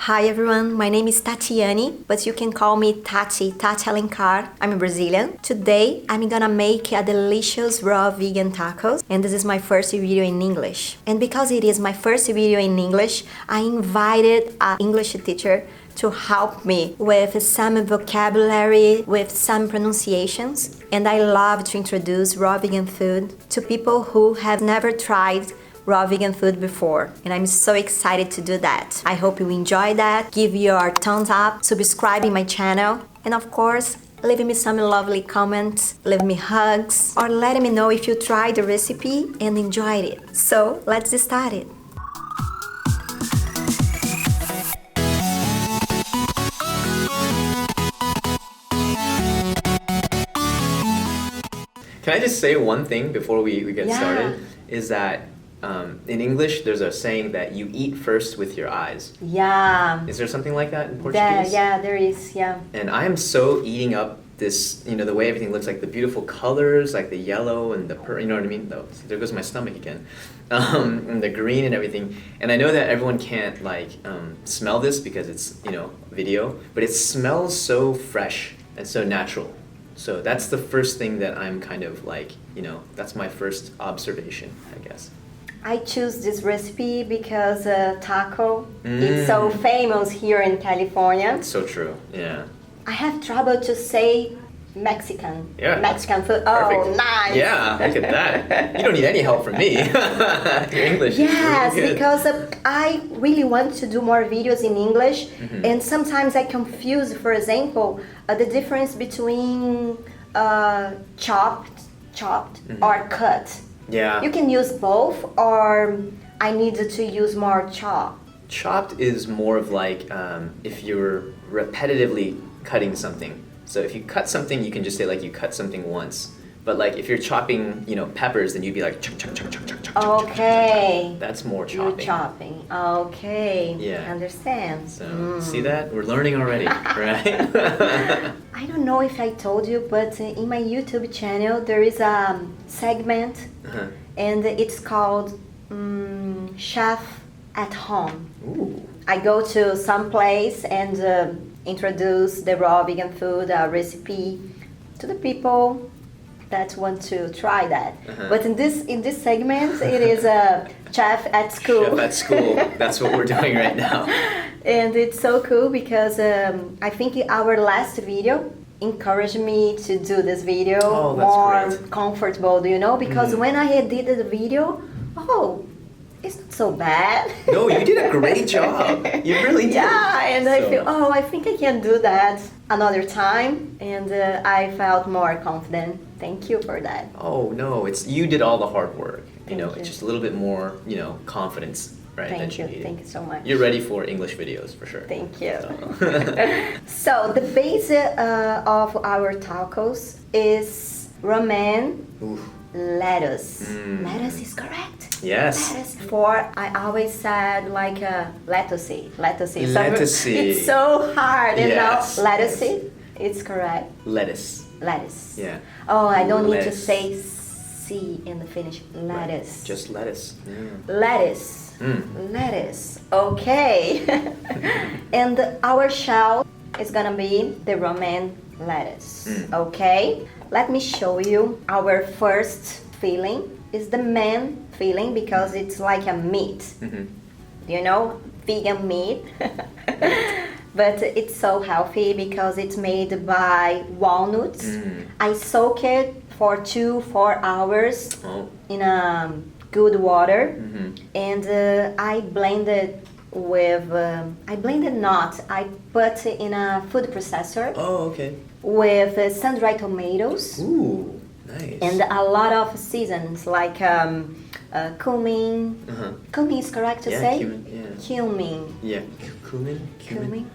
Hi everyone, my name is Tatiane, but you can call me Tati Alencar. I'm a Brazilian. Today I'm gonna make a delicious raw vegan tacos, and this is my first video in English. And because it is my first video in English, I invited an English teacher to help me with some vocabulary, with some pronunciations. And I love to introduce raw vegan food to people who have never tried raw vegan food before, and I'm so excited to do that. I hope you enjoy that. Give your thumbs up, subscribe in my channel, and of course leave me some lovely comments, leave me hugs, or let me know if you tried the recipe and enjoyed it. So let's get started. Can I just say one thing before we get started? Is that in English, there's a saying that you eat first with your eyes. Yeah. Is there something like that in Portuguese? There is, yeah. And I am so eating up this, the way everything looks, like the beautiful colors, like the yellow and the you know what I mean? There goes my stomach again. And the green and everything. And I know that everyone can't smell this because it's, video, but it smells so fresh and so natural. So that's the first thing that I'm kind of that's my first observation, I guess. I choose this recipe because taco is so famous here in California. It's so true, yeah. I have trouble to say Mexican. Yeah. Mexican food. Perfect. Oh, nice. Yeah, look at that. You don't need any help from me. Your English yes, is really good. because I really want to do more videos in English, and sometimes I confuse, for example, the difference between chopped or cut. Yeah. You can use both, or I need to use more chopped. Chopped is more of if you're repetitively cutting something. So if you cut something, you can just say you cut something once. But if you're chopping, peppers, then you'd be like chunk, chunk, chunk, chunk, chunk, chunk. Okay. That's more chopping. You're chopping. Okay. Yeah. Understand. So see that? We're learning already, right? I don't know if I told you, but in my YouTube channel there is a segment, and it's called Chef at Home. Ooh. I go to some place and introduce the raw vegan food recipe to the people that want to try that. But in this segment, it is a chef at school. Chef at school. That's what we're doing right now. And it's so cool because I think our last video encouraged me to do this video more great. comfortable, because when I edited the video, it's not so bad. No, you did a great job. You really did. Yeah, and I feel, I think I can do that another time, and I felt more confident. Thank you for that. Oh no, you did all the hard work. Thank you. It's just a little bit more, confidence, right? Thank you. Needed. Thank you so much. You're ready for English videos for sure. Thank you. So, So the base of our tacos is romaine lettuce. Lettuce is correct. Yes. Lettuce. Before I always said lettuce. Lettuce. It's so hard, Yes. Lettuce. Yes. It's correct. Lettuce. Lettuce. Yeah. Oh, I don't need to Lettuce. say C in the finish. Lettuce. Just lettuce. Yeah. Lettuce. Lettuce. Okay. And our shell is gonna be the romaine lettuce. Okay. Let me show you our first filling. Is the main filling because it's like a meat. Vegan meat. But it's so healthy because it's made by walnuts. I soak it for 2-4 hours in a good water, and I blend it with. I blended not. I put it in a food processor. Oh, okay. With sun-dried tomatoes. Ooh, nice. And a lot of seasons like cumin. Cumin is correct to say? Cumin, yeah. Cumin. Yeah, cumin? Cumin.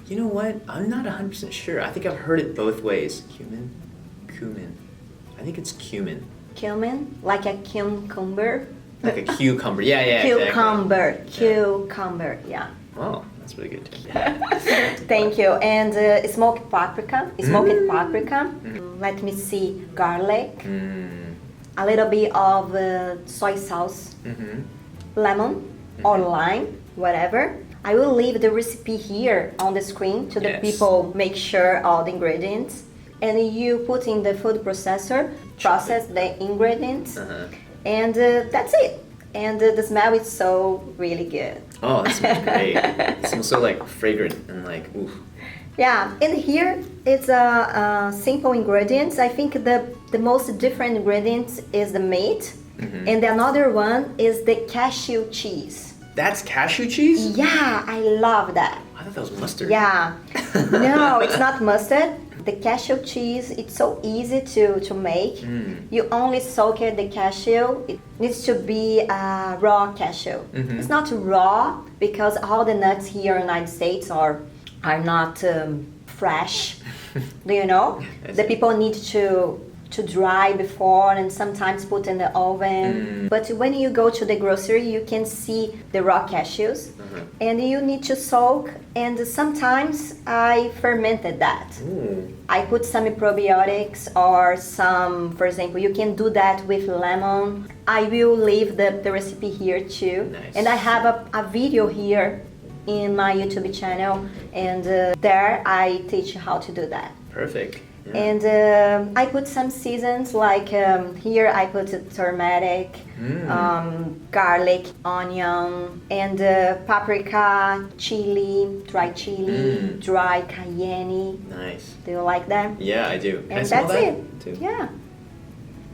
You know what? I'm not 100% sure. I think I've heard it both ways. Cumin. I think it's cumin. Cumin, like a cucumber. Like a cucumber. Yeah. Cucumber. Exactly. Cucumber. Yeah. Oh, that's really good. Thank you. And smoked paprika. Let me see. Garlic. A little bit of soy sauce. Lemon or lime, whatever. I will leave the recipe here on the screen to the Yes. people make sure all the ingredients. And you put in the food processor, process the ingredients, and that's it. And the smell is so really good. Oh, that smells great. It smells so like fragrant and like, ooh. Yeah, and here it's simple ingredients. I think the most different ingredients is the meat, and the another one is the cashew cheese. That's cashew cheese? Yeah, I love that. I thought that was mustard. Yeah, no, it's not mustard. The cashew cheese, it's so easy to make. You only soak it, the cashew. It needs to be raw cashew. It's not raw because all the nuts here in the United States are not fresh. Do you know? The people need to dry before and sometimes put in the oven. But when you go to the grocery, you can see the raw cashews. And you need to soak, and sometimes I fermented that. I put some probiotics or some, for example, you can do that with lemon. I will leave the recipe here too. Nice. And I have a video here in my YouTube channel, and there I teach how to do that. Perfect. Yeah. And I put some seasons, like here I put turmeric, garlic, onion, and paprika, chili, dry chili, dry cayenne. Nice. Do you like that? Yeah, I do. Can I And smell that's that it. too? Yeah.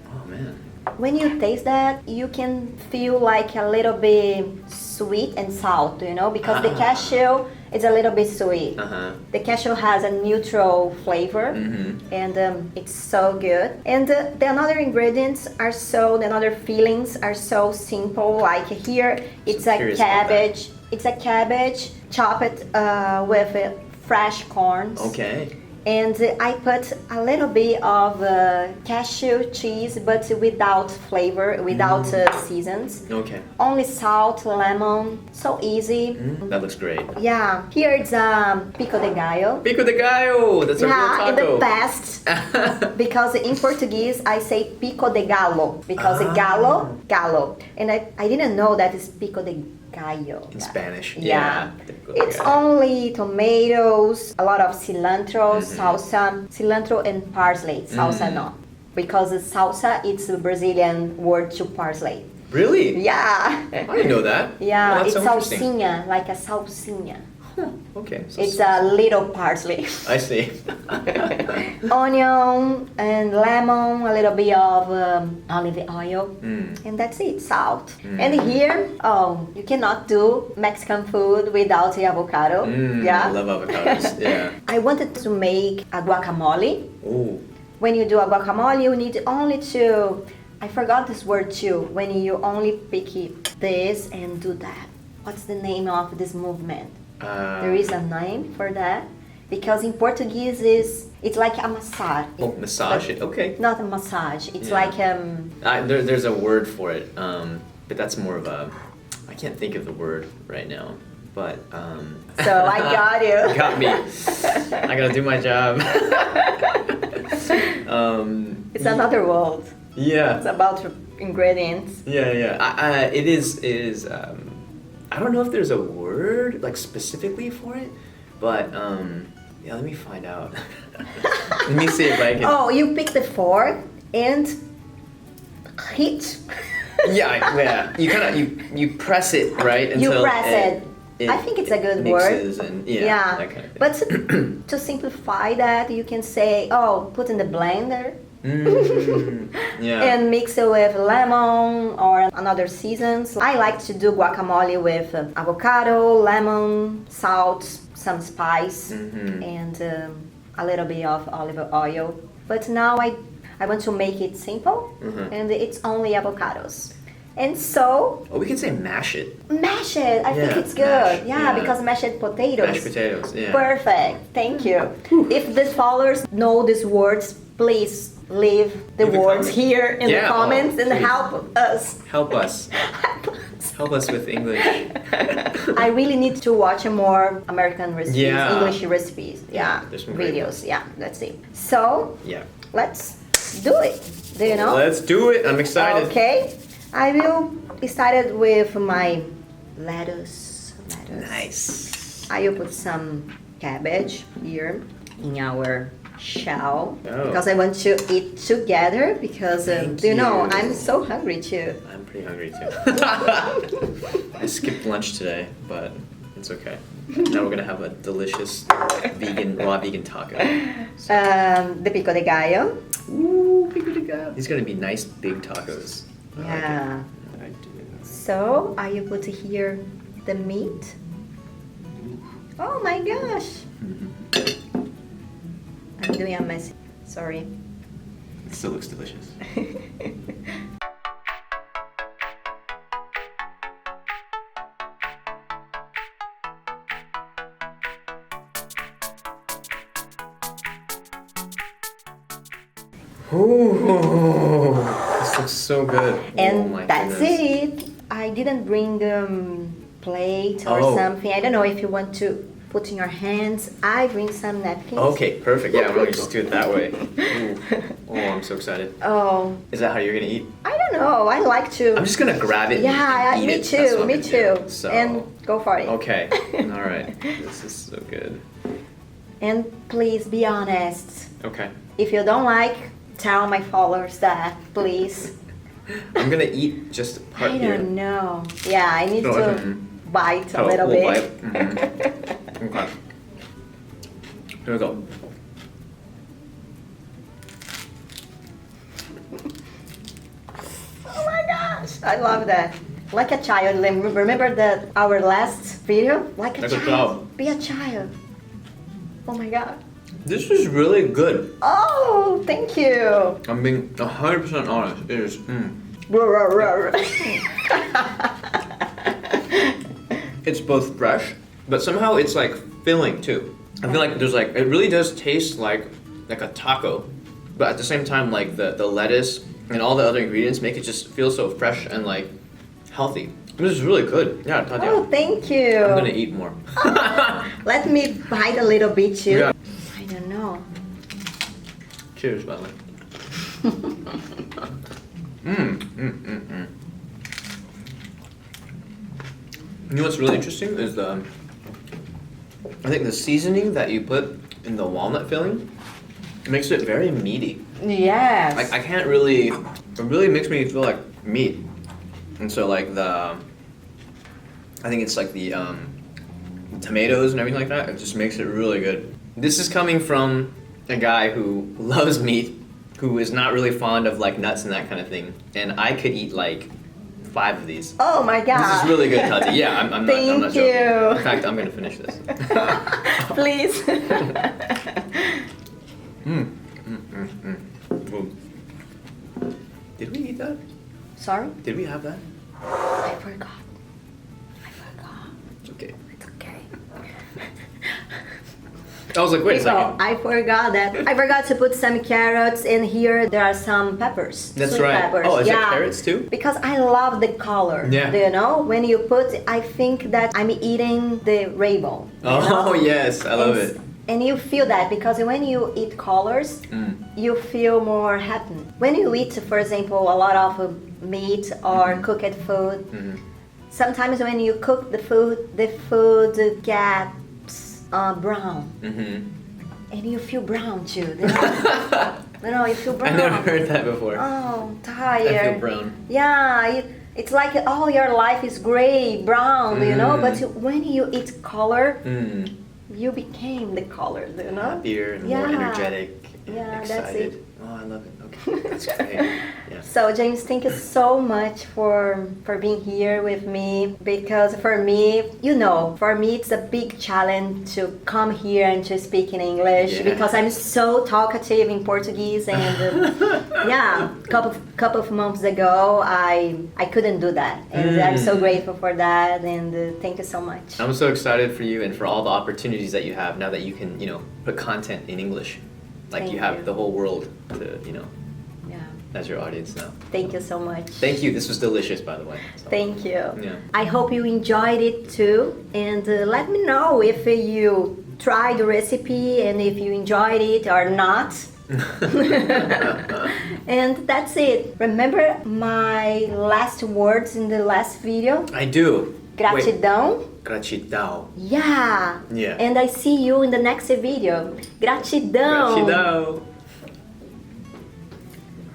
Oh man. When you taste that, you can feel like a little bit sweet and salt, you know, because the cashew is a little bit sweet. The cashew has a neutral flavor, and it's so good. And the other ingredients are the other fillings are so simple. Like here, it's a cabbage. It's a cabbage chopped with fresh corns. Okay. And I put a little bit of cashew cheese, but without flavor, without seasons. Okay. Only salt, lemon, so easy. That looks great. Yeah, here it's pico de gallo. Pico de gallo! That's a real Yeah, in taco. the past, because in Portuguese I say pico de gallo, because gallo. And I didn't know that it's pico de gallo. In Spanish. Yeah. Pico de It's gallo. only tomatoes, a lot of cilantro, salsa, cilantro and parsley. Salsa no. Because the salsa, it's a Brazilian word to parsley. Really? Yeah. I didn't know that. Yeah, Oh, that's it's so interesting. salsinha, like a salsinha. Huh, okay. So It's a little parsley. I see. Onion and lemon, a little bit of olive oil, and that's it, salt. And here, you cannot do Mexican food without the avocado. I love avocados. Yeah. I wanted to make a guacamole. Ooh. When you do a guacamole, you need only to, I forgot this word too, when you only pick this and do that. What's the name of this movement? There is a name for that, because in Portuguese it's like a massage. Oh, massage it. Okay. Not a massage. It's Yeah. like There's a word for it, but that's more of a. I can't think of the word right now, but. So I got you. Got me. I gotta do my job. It's another world. Yeah. It's about ingredients. Yeah. It is. I don't know if there's a word like specifically for it, but yeah. Let me find out. Let me see if I can. Oh, you pick the fork and hit. Yeah. You kind of you press it right until You press it. I think it's a good word. Mixes and yeah. That kind of thing. But to simplify that, you can say, put in the blender. Yeah. And mix it with lemon or another seasons. I like to do guacamole with avocado, lemon, salt, some spice, and a little bit of olive oil. But now I want to make it simple, and it's only avocados. And so... Oh, we can say mash it. Mash it! I think it's good. Yeah, because mashed potatoes. Mashed potatoes, yeah. Perfect. Thank you. If the followers know these words, please leave the words here in the comments and please. help us. Help us. Help us with English. I really need to watch more American recipes, Yeah. English recipes. Yeah, there's some great videos. Yeah, let's see. So, Yeah. let's do it. Do you know? Let's do it. I'm excited. Okay. I will start with my lettuce. lettuce. Nice. I will put some cabbage here in our shell Oh. because I want to eat together because Thank you know you. I'm so hungry too. I'm pretty hungry too. I skipped lunch today, but it's okay. Now we're gonna have a delicious raw vegan taco. So, The pico de gallo. ooh, pico de gallo. These are gonna be nice big tacos. I like it. Yeah. I do. So I will put here the meat. Oh my gosh! I'm doing a mess. Sorry. It still looks delicious. Ooh, this looks so good. And oh my that's goodness. it. I didn't bring the plate or Oh. something. I don't know if you want to put in your hands. I bring some napkins. Okay, perfect. Yeah, we're gonna just do it that way. Ooh. Oh, I'm so excited. Oh, Is that how you're gonna eat? I don't know. I like to. I'm just gonna grab it. Yeah, and eat me it. That's what too. I'm Me gonna too. do. So, And go for it. okay. All right. This is so good. And please be honest. Okay. If you don't like, tell my followers that, please. I'm gonna eat just a part I here. don't know. Yeah, I need Oh, to mhm. bite a Oh, little we'll bit. bite. Mhm. Okay. Here we go. Oh my gosh, I love that. Like a child. Remember that our last video? Like a Like a child. child. Be a child. Oh my god. This is really good. Oh, thank you. I'm being 100% honest. It is. It's both fresh, but somehow it's like filling too. I feel like there's like it really does taste like a taco, but at the same time like the lettuce and all the other ingredients make it just feel so fresh and like healthy. This is really good. Yeah, Tatia. Oh, thank you. I'm gonna eat more. Let me bite a little bit too. Yeah. I don't know. Cheers, by the way. You know what's really interesting is I think the seasoning that you put in the walnut filling makes it very meaty. Yes. Like I can't really, it really makes me feel like meat. And so like I think it's like the tomatoes and everything like that, it just makes it really good. This is coming from a guy who loves meat, who is not really fond of like nuts and that kind of thing. And I could eat like 5 of these. Oh my god. This is really good, Tati. Yeah, I'm not Thank joking. you. In fact, I'm gonna finish this. Please. Boom. Did we eat that? Sorry? Did we have that? I forgot. It's okay. It's okay. I was like, wait a People, second. I forgot that. I forgot to put some carrots in here. There are some peppers. That's sweet right. Peppers. Oh, is yeah. there carrots too? Because I love the color. Yeah. Do you know? When you put, I think that I'm eating the rainbow. you know? Oh yes, I love it. And you feel that because when you eat colors, you feel more happy. When you eat, for example, a lot of meat or cooked food, sometimes when you cook the food gets brown. And you feel brown too. You know, you feel brown. I never heard that before. Oh, tired. I feel brown. Yeah, it's like all your life is gray, brown, you know. But when you eat color, you became the color, you know. Happier and more energetic. And Yeah, excited. that's it. Oh, I love it. Okay, that's great. Yeah. So James, thank you so much for being here with me, because for me, you know, for me it's a big challenge to come here and to speak in English, Yeah. because I'm so talkative in Portuguese, and yeah, couple of months ago I couldn't do that, and I'm so grateful for that, and thank you so much. I'm so excited for you and for all the opportunities that you have now that you can, put content in English. Like Thank you have you. the whole world to, Yeah, as your audience now. thank you so much. Thank you. This was delicious, by the way. So, Thank you. Yeah. I hope you enjoyed it too, and let me know if you tried the recipe and if you enjoyed it or not. And that's it. Remember my last words in the last video? I do. Wait. Gratidão. Yeah. Yeah. And I see you in the next video. Gratidão. Gratidão.